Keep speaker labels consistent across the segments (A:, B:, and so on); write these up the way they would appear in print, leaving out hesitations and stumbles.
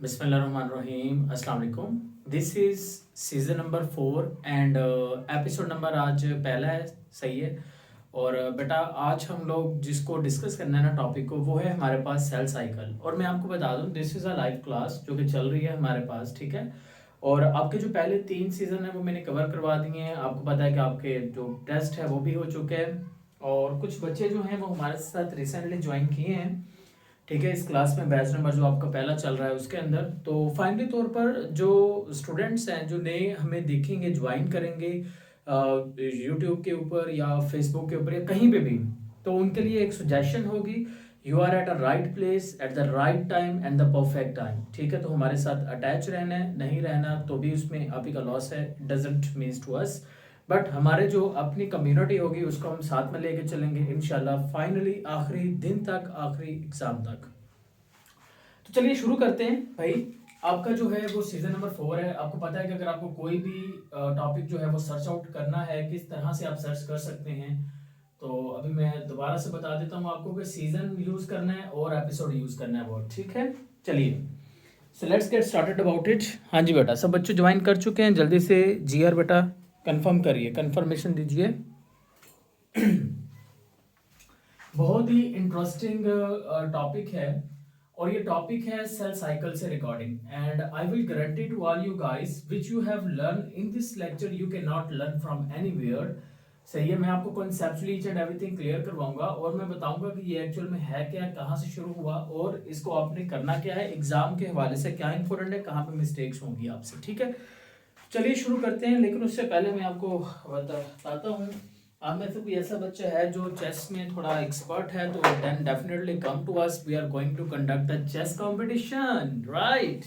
A: बिस्मिल्लाहिर्रहमानिर्रहीम अस्सलाम वालेकुम। This is season number 4 and episode number आज पहला है। सही है। और बेटा आज हम लोग जिसको डिस्कस करना है ना टॉपिक को, वो है हमारे पास सेल साइकिल। और मैं आपको बता दूं, this is a live class जो कि चल रही है हमारे पास, ठीक है। और आपके जो पहले 3 सीज़न है वो मैंने कवर करवा दिए हैं। आपको पता है कि आपके जो टेस्ट है वो भी हो चुके हैं, और कुछ बच्चे जो हैं वो हमारे साथ रिसेंटली ज्वाइन किए हैं, ठीक है। इस क्लास में बैच नंबर जो आपका पहला चल रहा है उसके अंदर। तो फाइनली तौर पर जो स्टूडेंट्स हैं जो नए हमें देखेंगे, ज्वाइन करेंगे यूट्यूब के ऊपर या फेसबुक के ऊपर या कहीं पे भी, तो उनके लिए एक सजेशन होगी, you are at a right place at the right time and the perfect time, ठीक है। तो हमारे साथ अटैच रहना है, नहीं रहना तो भी उसमें आप ही का लॉस है, doesn't means to us. But हमारे जो अपनी कम्युनिटी होगी उसको हम साथ में लेके चलेंगे इंशाल्लाह, फाइनली आखिरी दिन तक, आखिरी एग्जाम तक। तो चलिए शुरू करते हैं भाई। आपका जो है वो सीजन नंबर 4 है। आपको पता है कि अगर आपको कोई भी टॉपिक जो है वो सर्च आउट करना है, किस तरह से आप सर्च कर सकते हैं, तो अभी मैं दोबारा से बता देता हूँ आपको कि सीजन यूज करना है और एपिसोड यूज करना है, वो ठीक है। चलिए, so let's get started about it. हाँ जी बेटा, सब बच्चे ज्वाइन कर चुके हैं, जल्दी से जी आर बेटा कंफर्म करिए, कंफर्मेशन दीजिए। बहुत ही इंटरेस्टिंग टॉपिक है, और ये टॉपिक है सेल साइकिल से recording. And I will guarantee to all you guys which you have learn in this lecture you can not learn from anywhere. सही है। मैं आपको conceptually each and everything clear करवाऊंगा, और मैं बताऊंगा कि ये एक्चुअल में है क्या, कहाँ से शुरू हुआ, और इसको आपने करना क्या है, एग्जाम के हवाले से क्या इंपॉर्टेंट है, कहाँ पे मिस्टेक्स होंगी आपसे, ठीक है। चलिए शुरू करते हैं, लेकिन उससे पहले मैं आपको बताता हूँ, आप में से कोई ऐसा बच्चा है जो चेस में थोड़ा एक्सपर्ट है, तो then definitely come to us, we are going to conduct a chess competition, right.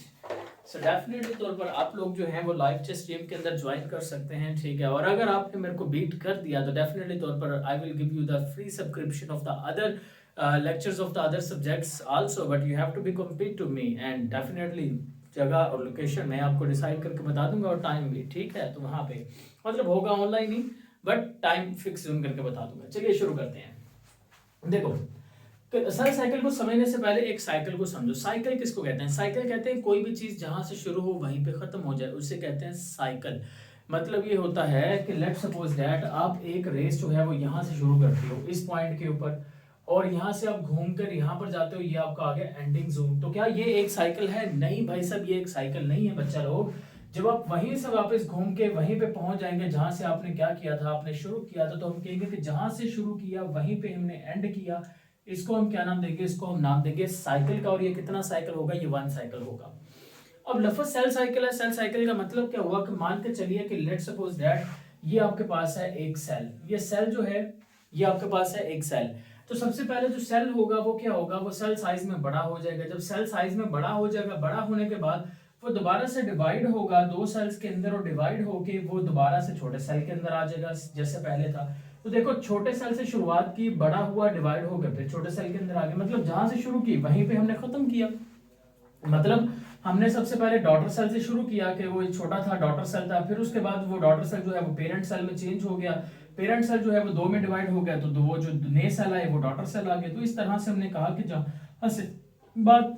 A: So definitely तौर पर आप लोग जो हैं वो लाइव चेस गेम के अंदर ज्वाइन कर सकते हैं, ठीक है। और अगर आपने मेरे को बीट कर दिया तो डेफिनेटली तौर पर I will give you the free subscription of the other lectures of the other subjects also, but you have to be compete to me, and definitely जगह और लोकेशन मैं आपको डिसाइड करके बता दूंगा, और टाइम भी, ठीक है। तो वहाँ पे मतलब होगा online he, but time fix zoom करके बता दूंगा। चलिए शुरू करते हैं। देखो, सर साइकिल को समझने से पहले एक साइकिल को समझो। साइकिल किसको कहते हैं? साइकिल कहते हैं कोई भी चीज जहां से शुरू हो वहीं पे खत्म हो जाए, उसे कहते हैं साइकिल। मतलब ये होता है कि लेट सपोज दैट आप एक रेस जो है वो यहाँ से शुरू करते हो इस पॉइंट के ऊपर, और यहाँ से आप घूमकर यहाँ पर जाते हो, ये आपका आ गया एंडिंग जोन। तो क्या ये एक साइकिल है? नहीं भाई साहब, ये एक साइकिल नहीं है बच्चा लोग। जब आप वहीं से वापस घूम के वहीं पे पहुंच जाएंगे जहां से आपने क्या किया था, आपने शुरू किया था, तो हम कहेंगे कि जहां से शुरू किया वहीं पे हमने एंड किया। इसको हम क्या नाम देंगे? इसको हम नाम देंगे साइकिल का। और ये कितना साइकिल होगा? ये 1 साइकिल होगा। अब लफ्ज सेल साइकिल है, सेल साइकिल का मतलब क्या हुआ कि मान के चलिए कि लेट सपोज दैट ये आपके पास है एक सेल, ये सेल जो है ये आपके पास है एक सेल। तो सबसे पहले जो सेल होगा वो क्या होगा? वो सेल साइज में बड़ा हो जाएगा। जब सेल साइज में बड़ा हो जाएगा, बड़ा होने के बाद वो दोबारा से डिवाइड होगा 2 सेल्स के अंदर, और डिवाइड होके वो दोबारा से छोटे सेल के अंदर आ जाएगा जैसे पहले था। तो देखो, छोटे सेल से शुरुआत की, बड़ा हुआ, डिवाइड हो गया, फिर छोटे सेल के अंदर आ गया। मतलब जहां से शुरू की वहीं पे हमने खत्म किया। मतलब हमने सबसे पहले डॉटर सेल से शुरू किया कि वो छोटा था, डॉटर सेल था, फिर उसके बाद वो डॉटर सेल जो है वो पेरेंट सेल में चेंज हो गया, पेरेंट सेल जो है वो 2 में डिवाइड हो गया, तो वो जो नए सेल आए वो डॉटर सेल आ गए। तो इस तरह से हमने कहा कि जहां से बात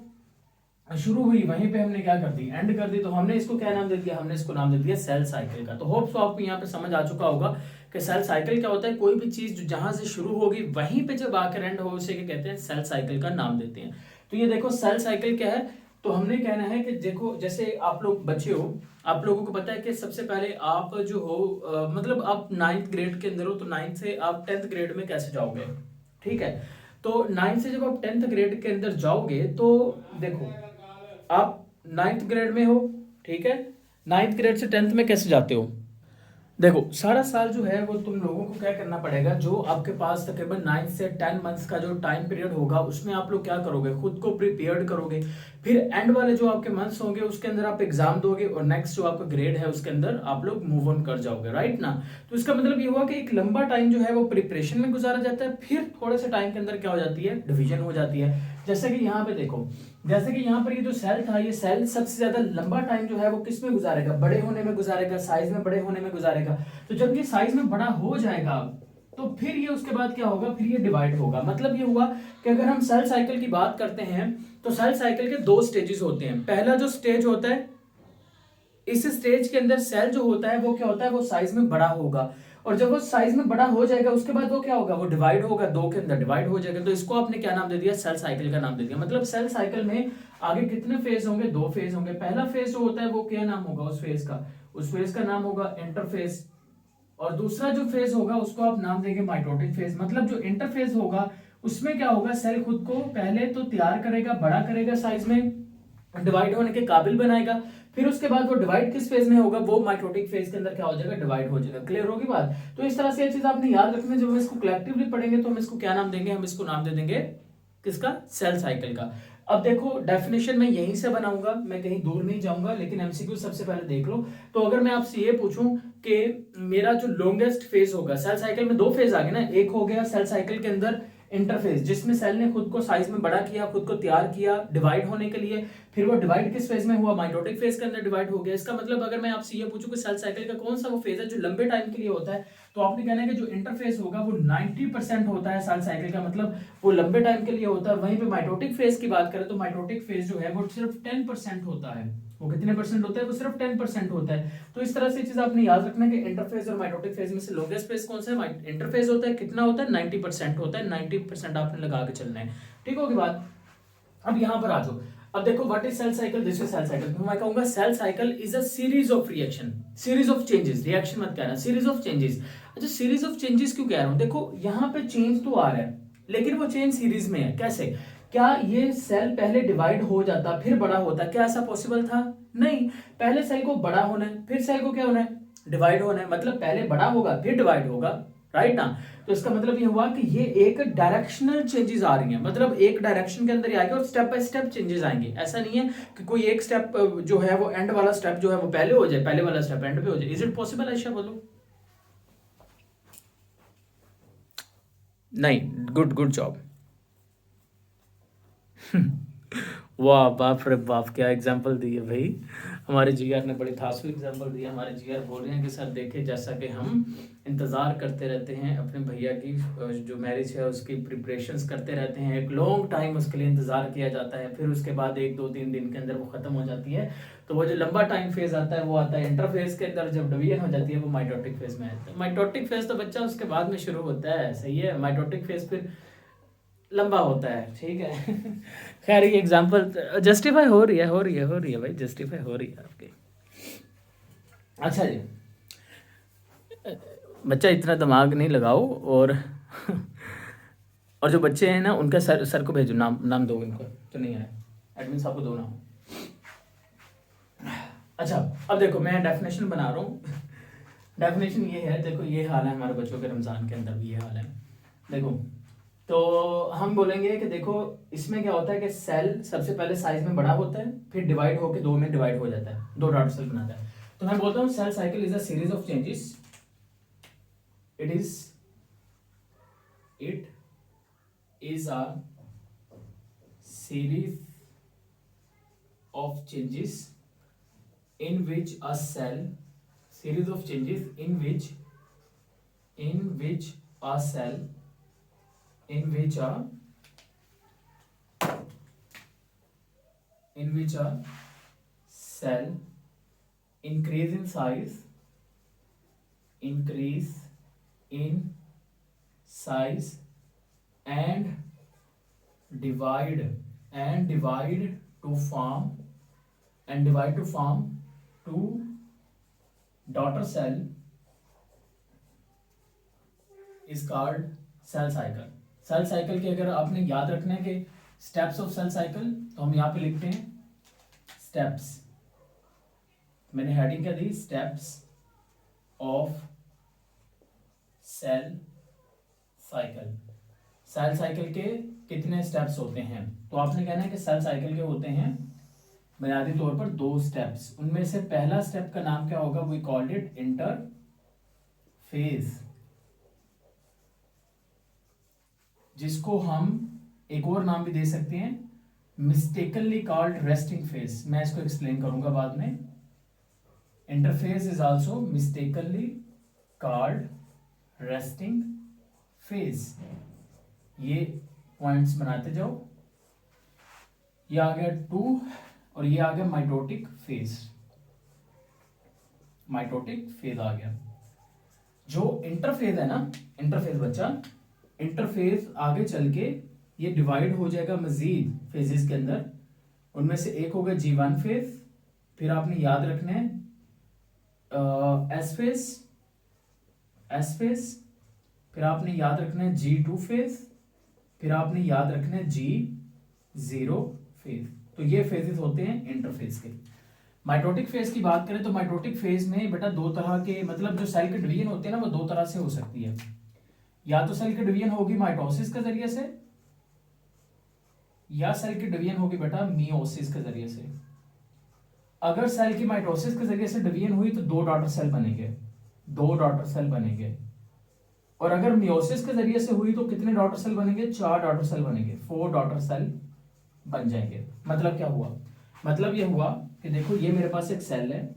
A: शुरू हुई वहीं पे हमने क्या कर दी, एंड कर दी। तो हमने इसको क्या नाम दे दिया? हमने इसको नाम दे दिया सेल साइकिल का। तो होप सो आपको यहाँ पे समझ आ चुका होगा कि सेल साइकिल क्या होता है। कोई भी चीज जो जहां से शुरू होगी वहीं पे जब आकर एंड हो, उसे क्या कहते हैं? सेल साइकिल का नाम देते हैं। तो ये देखो, सेल साइकिल क्या है, तो हमने कहना है कि देखो, जैसे आप लोग बच्चे हो, आप लोगों को पता है कि सबसे पहले आप जो हो मतलब आप 9th ग्रेड के अंदर हो, तो 9th से आप 10th ग्रेड में कैसे जाओगे, ठीक है। तो 9th से जब आप 10th ग्रेड के अंदर जाओगे, तो देखो आप 9th ग्रेड में हो, ठीक है। 9th ग्रेड से 10th में कैसे जाते हो? देखो, सारा साल जो है वो तुम लोगों को क्या करना पड़ेगा, जो आपके पास तकरीबन 9 से 10 मंथ्स का जो टाइम पीरियड होगा उसमें आप लोग क्या करोगे, खुद को प्रिपेयर्ड करोगे। फिर एंड वाले जो आपके मंथ्स होंगे उसके अंदर आप एग्जाम दोगे, और नेक्स्ट जो आपका ग्रेड है उसके अंदर आप लोग मूव ऑन कर जाओगे, राइट ना। तो इसका मतलब ये हुआ कि एक लंबा टाइम जो है वो प्रिपरेशन में गुजारा जाता है, फिर थोड़े से टाइम के अंदर क्या हो जाती है, डिवीजन हो जाती है। जैसे कि यहाँ पे देखो, जैसे कि यहाँ पर ये जो सेल था, ये सेल सबसे ज्यादा लंबा टाइम जो है वो किस में गुजारेगा, बड़े होने में गुजारेगा, साइज में बड़े होने में गुजारेगा। तो जब ये साइज में बड़ा हो जाएगा, तो फिर ये उसके बाद क्या होगा, फिर ये डिवाइड होगा। मतलब ये हुआ कि अगर हम सेल साइकिल की बात करते हैं तो सेल साइकिल के दो स्टेजेस होते हैं। पहला जो स्टेज होता है, इस स्टेज के अंदर सेल जो होता है वो क्या होता है, वो साइज में बड़ा होगा, और जब वो साइज में बड़ा हो जाएगा उसके बाद वो क्या होगा, वो डिवाइड होगा, दो के अंदर डिवाइड हो जाएगा। तो इसको आपने क्या नाम दे दिया, सेल साइकिल का नाम दे दिया। मतलब सेल साइकिल में आगे कितने फेज होंगे, दो फेज होंगे। पहला फेज जो होता है वो क्या नाम होगा उस फेज का, उस फेज का नाम होगा इंटरफेज, और दूसरा जो फेज होगा उसको आप नाम देंगे माइटोटिक फेज। मतलब जो इंटरफेज होगा उसमें क्या होगा, सेल खुद को पहले तो तैयार करेगा, बड़ा करेगा, साइज में डिवाइड होने के काबिल बनाएगा, फिर उसके बाद वो डिवाइड किस फेज में होगा, वो माइटोटिक फेज के अंदर क्या हो जाएगा, डिवाइड हो जाएगा। क्लियर होगी बात। तो इस तरह से ये चीज आपने याद रखनी है। जब हम इसको कलेक्टिवली पढ़ेंगे तो हम इसको क्या नाम देंगे, हम इसको नाम दे देंगे किसका, सेल साइकिल का। अब देखो डेफिनेशन मैं यहीं से बनाऊंगा, मैं कहीं दूर नहीं जाऊंगा, लेकिन एमसीक्यू सबसे पहले देख लो। तो अगर मैं आपसे ये पूछूं कि मेरा जो लॉन्गेस्ट फेज होगा, सेल साइकिल में दो फेज आ गए ना, एक हो गया सेल साइकिल के अंदर इंटरफेज, जिसमें सेल ने खुद को साइज में बड़ा किया, खुद को तैयार किया डिवाइड होने के लिए, फिर वो डिवाइड किस फेज में हुआ, माइटोटिक फेज के अंदर डिवाइड हो गया। इसका मतलब अगर मैं आपसे ये पूछूं कि सेल साइकिल का कौन सा वो फेज है जो लंबे टाइम के लिए होता है, तो आपने कहना है कि जो इंटरफेस होगा वो 90% होता है सेल साइकिल का, मतलब वो लंबे टाइम के लिए होता है। वहीं पे माइटोटिक फेज की बात करें तो माइटोटिक फेज जो है वो सिर्फ 10% होता है। वो कितने परसेंट होता है, वो सिर्फ 10% होता है। तो इस तरह से चीज आपने याद रखना है कि इंटरफेस और माइटोटिक फेज में से लॉन्गेस्ट फेज कौन सा है, इंटरफेस होता है। कितना होता है, 90% होता है। 90% आपने लगा के चलना है, ठीक होगी बात। अब यहां पर आ जाओ। अब देखो what is cell cycle, this is cell cycle. तो मैं कहूंगा cell cycle is a series of reaction, series of changes, reaction मत कहना, सीरीज ऑफ चेंजेस। अच्छा सीरीज ऑफ चेंजेस क्यों कह रहा हूं, देखो यहां पे चेंज तो आ रहा है लेकिन वो चेंज सीरीज में है। कैसे, क्या ये सेल पहले डिवाइड हो जाता फिर बड़ा होता, क्या ऐसा पॉसिबल था, नहीं। पहले सेल को बड़ा होना है, फिर सेल को क्या होना है, डिवाइड होना है। मतलब पहले बड़ा होगा फिर डिवाइड होगा, राइट ना। तो इसका मतलब ये हुआ कि ये एक डायरेक्शनल चेंजेस आ रही हैं, मतलब एक डायरेक्शन के अंदर ही आएगा और स्टेप बाय स्टेप चेंजेस आएंगे। ऐसा नहीं है कि कोई एक स्टेप जो है वो एंड वाला स्टेप जो है वो पहले हो जाए, पहले वाला स्टेप एंड पे हो जाए। इज इट पॉसिबल, ऐसा बोलो। नहीं, गुड गुड जॉब। वाह बाप रे बाप, क्या एग्जाम्पल दी है भाई। हमारे जीआर ने बड़ी धांसू एग्जाम्पल दी है। हमारे जीआर बोल रहे हैं कि सर देखे, जैसा कि हम इंतज़ार करते रहते हैं अपने भैया की जो मैरिज है उसकी प्रिपरेशंस करते रहते हैं, एक लॉन्ग टाइम उसके लिए इंतज़ार किया जाता है, फिर उसके बाद 1 2 3 दिन के अंदर वो ख़त्म हो जाती है। तो वो जो लंबा टाइम फेज आता है वो आता है इंटरफेज के अंदर, जब डिवीजन हो जाती है वो माइटोटिक फेज में आता है। माइटोटिक फेज तो बच्चा उसके बाद में शुरू होता है, सही है। माइटोटिक फेज फिर लंबा होता है, ठीक है। खैर ये एग्जांपल जस्टिफाई हो रही है, हो रही है, हो रही है भाई, जस्टिफाई हो रही है आपकी। अच्छा जी, बच्चा इतना दिमाग नहीं लगाओ। और जो बच्चे हैं ना उनका सर को भेजो, नाम नाम दो इनको, तो नहीं है एडमिन साहब को दो नाम। अच्छा अब देखो मैं डेफिनेशन बना रहा हूँ। डेफिनेशन ये है, देखो ये हाल है हमारे बच्चों के, रमज़ान के अंदर भी ये हाल है। देखो तो हम बोलेंगे कि देखो इसमें क्या होता है कि सेल सबसे पहले साइज में बड़ा होता है, फिर डिवाइड होकर दो में डिवाइड हो जाता है, दो डॉट सेल बनाता है। तो मैं बोलता हूँ cell cycle is a series of changes, it is a series of changes in which a cell, series of changes in which a cell, in which a cell increase in size, and divide to form two daughter cell is called cell cycle. Cell cycle के अगर आपने याद रखना है कि steps of cell cycle, तो हम यहाँ पे लिखते हैं स्टेप्स। मैंने हेडिंग क्या दी, steps of cell cycle. Cell cycle के कितने स्टेप्स होते हैं, तो आपने कहना है कि सेल साइकिल के होते हैं बुनियादी तौर पर दो स्टेप्स। उनमें से पहला स्टेप का नाम क्या होगा, वी कॉल्ड इट इंटरफेज, जिसको हम एक और नाम भी दे सकते हैं, मिस्टेकनली कॉल्ड रेस्टिंग फेज। मैं इसको एक्सप्लेन करूंगा बाद में। Interphase is also mistakenly called resting phase, ये पॉइंट्स बनाते जाओ। ये आ गया 2 और ये आ गया माइटोटिक फेज, माइटोटिक फेज आ गया। जो इंटरफेज है ना, इंटरफेज बच्चा, इंटरफेज आगे चल के ये डिवाइड हो जाएगा मजीद फेजेस के अंदर। उनमें से एक होगा G1 फेज, फिर आपने याद रखना है एस फेज, एस फेज, फिर आपने याद रखना है G2 फेज, फिर आपने याद रखना है G0 फेज। तो ये फेजेस होते हैं इंटरफेज के। माइटोटिक फेज की बात करें तो माइटोटिक फेज में बेटा दो तरह के, मतलब जो सेल के डिवीजन होते हैं ना, वो दो तरह से हो सकती है। या तो सेल की डिवीजन होगी माइटोसिस के जरिए से, या सेल की डिवीजन होगी बेटा मियोसिस के जरिए से। अगर सेल की माइटोसिस के जरिए से डिवीजन हुई तो 2 डॉटर सेल बनेंगे, 2 डॉटर सेल बनेंगे। और अगर मियोसिस के जरिए से हुई तो कितने डॉटर सेल बनेंगे? 4 डॉटर सेल बनेंगे, 4 डॉटर सेल बन जाएंगे। मतलब क्या हुआ? मतलब ये हुआ कि देखो ये मेरे पास एक सेल है,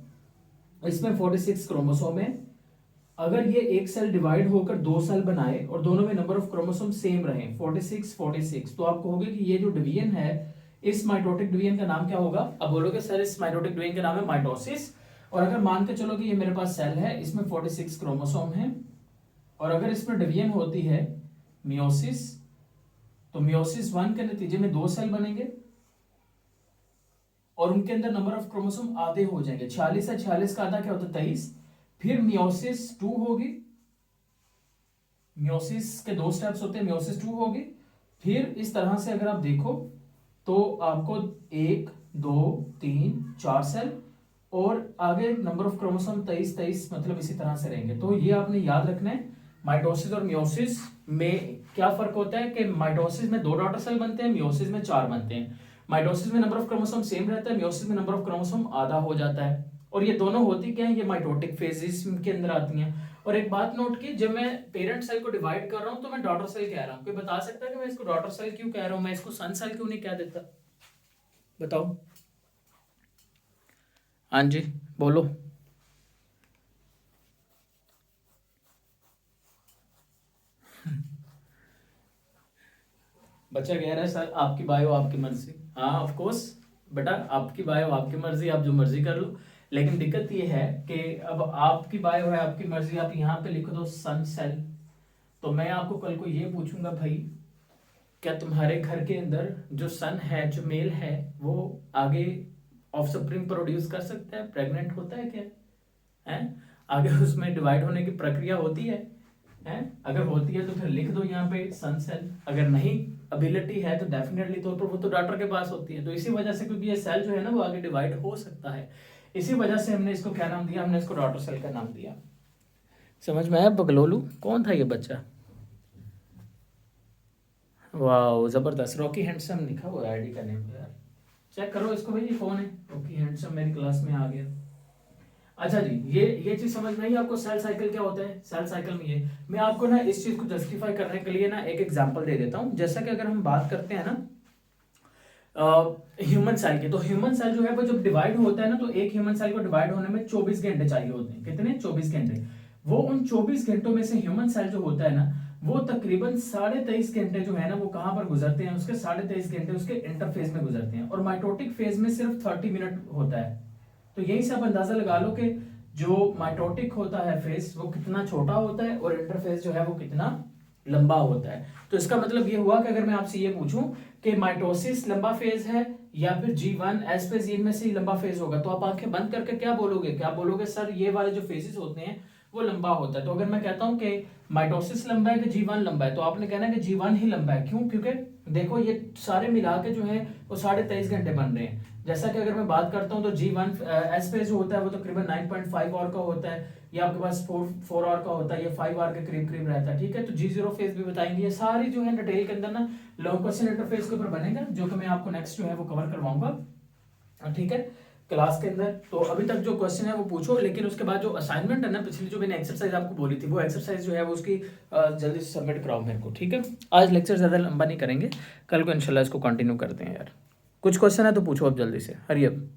A: इसमें 46 क्रोमोसोम है। अगर ये एक सेल डिवाइड होकर 2 सेल बनाए और दोनों में नंबर ऑफ क्रोमोसोम सेम रहे 46 46, तो आप कहोगे कि ये जो डिवीजन है इस माइटोटिक डिवीजन का नाम क्या होगा? अब बोलोगे सर इस माइटोटिक डिवीजन का नाम है माइटोसिस। और अगर मान के चलो कि ये मेरे पास सेल है, इसमें 46 क्रोमोसोम है, और अगर इसमें डिवीजन होती है मियोसिस, तो मियोसिस 1 के नतीजे में 2 सेल बनेंगे और उनके अंदर नंबर ऑफ क्रोमोसोम आधे हो जाएंगे। 46 है, 46 का आधा क्या होता है? 23। फिर मियोसिस 2 होगी, मियोसिस के 2 स्टेप्स होते हैं, मियोसिस 2 होगी। फिर इस तरह से अगर आप देखो तो आपको 1 2 3 4 सेल और आगे नंबर ऑफ क्रोमोसोम 23 23, मतलब इसी तरह से रहेंगे। तो ये आपने याद रखना है। माइटोसिस और मियोसिस में क्या फर्क होता है कि माइटोसिस में 2 डॉटर सेल बनते हैं, मियोसिस में 4 बनते हैं। माइटोसिस में नंबर ऑफ क्रोमोसोम सेम रहता है, मियोसिस में नंबर ऑफ क्रोमोसोम आधा हो जाता है। और ये दोनों होती क्या है? ये माइटोटिक फेजेस के अंदर आती हैं। और एक बात नोट की, जब मैं पेरेंट सेल को डिवाइड कर रहा हूं तो मैं डॉटर सेल कह रहा हूं। कोई बता सकता है कि मैं इसको डॉटर सेल क्यों कह रहा हूं? मैं इसको सन सेल क्यों नहीं कह देता? बताओ। हाँ जी बोलो। बच्चा कह रहा है सर आपकी बायो आपकी मर्जी। हाँ ऑफ कोर्स बेटा, आपकी बायो आपकी मर्जी, आप जो मर्जी कर लो। लेकिन दिक्कत ये है कि अब आपकी बायो है आपकी मर्जी, आप यहाँ पे लिख दो सन सेल, तो मैं आपको कल को ये पूछूंगा भाई क्या तुम्हारे घर के अंदर जो सन है, जो मेल है, वो आगे ऑफस्प्रिंग प्रोड्यूस कर सकता है? प्रेग्नेंट होता है क्या? है आगे उसमें डिवाइड होने की प्रक्रिया होती है? अगर होती है तो फिर लिख दो यहाँ पे सन सेल। अगर नहीं एबिलिटी है तो डेफिनेटली तौर पर वो तो डॉटर के पास होती है। तो इसी वजह से, क्योंकि ये सेल जो है ना वो आगे डिवाइड हो सकता है, इसी वजह से हमने इसको क्या नाम दिया? हमने इसको डॉटर सेल का नाम दिया। समझ में आया बगलोलू? कौन था ये बच्चा? वाह जबरदस्त, रॉकी हैंडसम लिखा हुआ है आईडी का नेम यार। चेक करो इसको भाई, ये कौन है? रॉकी हैंडसम मेरी क्लास में आ गया। अच्छा जी, ये चीज समझ में आई आपको? सेल साइकिल क्या होता है? सेल साइकिल में ये मैं आपको ना इस चीज को जस्टिफाई करने के लिए ना एक एग्जांपल दे देता हूं। जैसा कि अगर हम बात करते हैं ना ह्यूमन सेल की, तो ह्यूमन सेल जो है वो जब डिवाइड होता है ना, तो एक ह्यूमन सेल को डिवाइड होने में 24 घंटे चाहिए होते हैं। कितने? 24 घंटे। वो उन 24 घंटों में से ह्यूमन सेल जो होता है ना, वो तकरीबन 23.5 घंटे जो है ना वो कहां पर गुजरते हैं? उसके 23.5 घंटे उसके इंटरफेज में गुजरते हैं। और माइटोटिक फेज में सिर्फ 30 मिनट होता है। तो यही से आप अंदाजा लगा लो कि जो माइटोटिक होता है फेज वो कितना छोटा होता है और इंटरफेज जो है वो कितना लंबा होता है। तो इसका मतलब ये हुआ कि अगर मैं आपसे ये पूछूं कि माइटोसिस लंबा फेज है या फिर G1 एस फेज, इनमें से ही लंबा फेज होगा, तो आप आंखें बंद करके क्या बोलोगे? क्या बोलोगे? सर ये वाले जो फेजेस होते हैं वो लंबा होता है। तो अगर मैं कहता हूं कि माइटोसिस लंबा है कि G1 लंबा है, तो आपने कहना है कि G1 ही लंबा है। क्यों? क्योंकि देखो ये सारे मिला के जो है वो 23.5 घंटे बन रहे हैं। जैसा कि अगर मैं बात करता हूं तो G1 एस फेज जो होता है वो तकरीबन 9.5 आवर का होता है, या आपके पास 4 आवर का होता है, ये 5 आवर के करीब करीब रहता है। ठीक है, तो G0 फेज भी बताएंगे। ये सारी जो है डिटेल के अंदर ना लॉन्ग क्वेश्चन इंटरफेस के ऊपर बनेगा, जो कि मैं आपको नेक्स्ट जो है वो कवर करवाऊंगा। ठीक है, क्लास के अंदर। तो अभी तक जो क्वेश्चन है वो पूछो, लेकिन उसके बाद जो असाइनमेंट है ना, पिछली जो मैंने एक्सरसाइज आपको बोली थी, वो एक्सरसाइज जो है वो उसकी जल्दी से सबमिट कराओ मेरे को। ठीक है, आज लेक्चर ज़्यादा लंबा नहीं करेंगे, कल को इंशाल्लाह इसको कंटिन्यू करते हैं यार। कुछ क्वेश्चन है तो पूछो अब जल्दी से, हरी अब।